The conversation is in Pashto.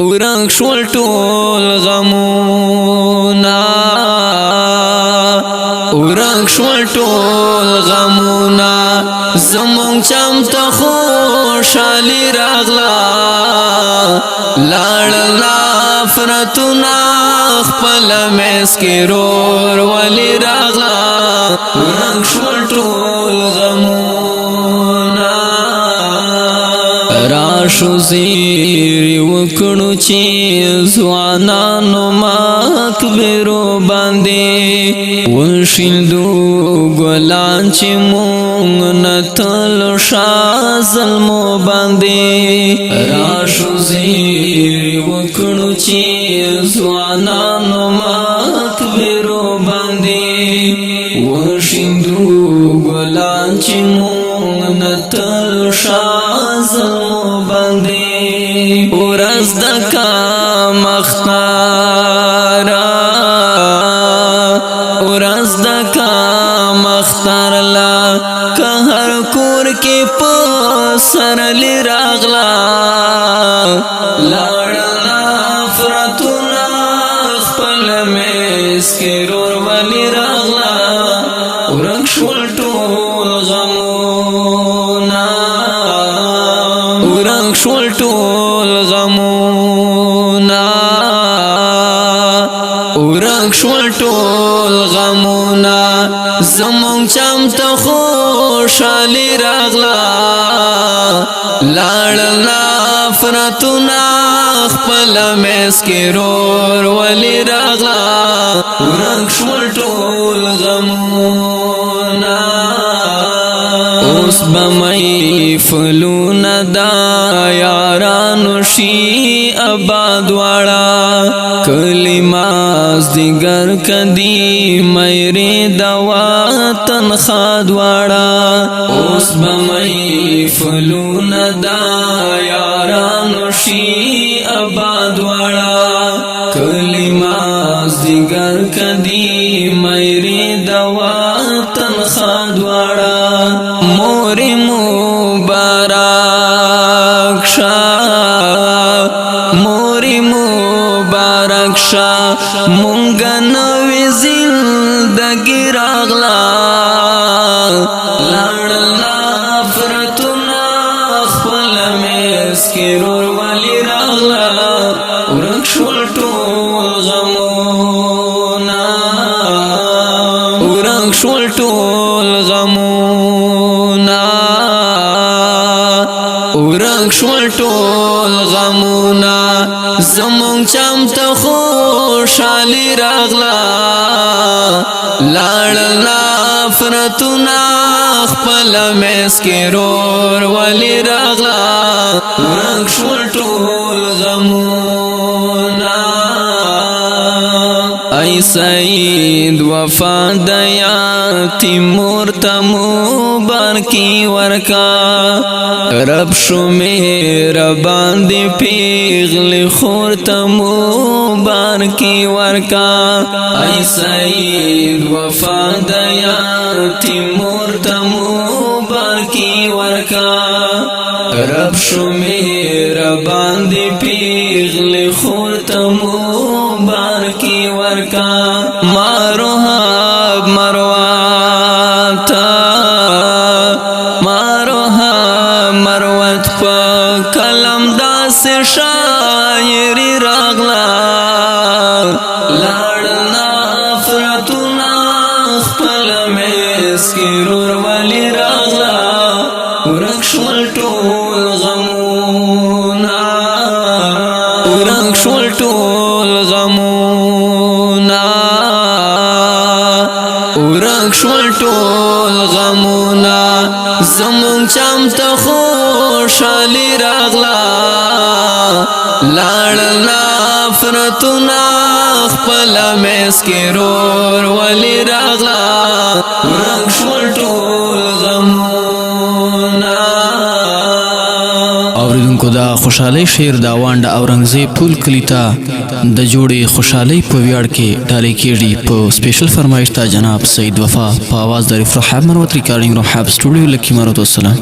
ورک شول ټول غمونا ورک شول ټول غمونا زمون چمته خوشالي راغلا لاړ نفرتنا خپل مسکرور ولی راغلا ورک شول ټول غمونا راشو زیری وکړو چې ځوانانو مکبرو باندې وشیندو ګلان چې مونږ نتل شازلمو باندې راشو زیری وکړو چې ځوانانو مکبرو باندې وشیندو ګلان چې مونږ نتل شازلمو باندې ورځ د کامختارا ورځ د کامختار لا که هر کور کې په سر لراغلا لاړ نفرتنا خپل مسکرور ولی راغلا ورک شول ټول غمونا ورک شول ټول غمونا ورک شول ټول غمونا زمون چمته خوشالي راغلا لاړ نفرتنا خپل مسکرور ولی راغلا ورک شول ټول غمونا اوس بمئی فلونا دا یارانو شی آباد واړه کلماز دیگر کدی میری دا وطن خاد واړه اوس بمئی فلونا دا یارانو شی آباد واړه کلماز دیگر کدی میری دا وطن خاد واړه مور مبارک شاه مور مبارک شاه مونږ نوې زندګي راغلا لاړ نفرتنا خپل مسکرور ولی راغلا ورک شول ټول غمونا ورک شول ټول غمونا ورک شول ټول غمونا زمون چمته خوشالي راغلا لاړ نفرتنا خپل مسکرور ولی راغلا ورک شول ټول غمونا ای سید وفا دیا تیمور تمو بارکی ورکا رب شو مهربان دی پیغلی خور تمو بارکی ورکا ای سید وفا دیا تیمور تمو بارکی ورکا رب شو مهربان دی پیغلی خور تمو بارکی ورکا ماروحاب مرواتا ماروحاب مروت پا کلم داس شاعری راغلا لاړ نفرتنا خپل مسکرور ولی راغلا ورک شول ټول غمونا ورک شول ټول غمونا ورک شول ټول غمونا زمون چمته خوشالي راغلا لاړ نفرتنا خپل مسکرور ولی راغلا ورک شول ټول غمونا اوریدونکو دا خوشحالي شعر دا وانډه اورنګزیب پول کلیتا د جوړې خوشحالي په ویاړ کې ډالۍ کېږي په سپیشل فرمایش تا جناب سید وفا په आवाज د رحاب مروت ریکارډینګ رحاب سټوډیو لکی مروت والسلام.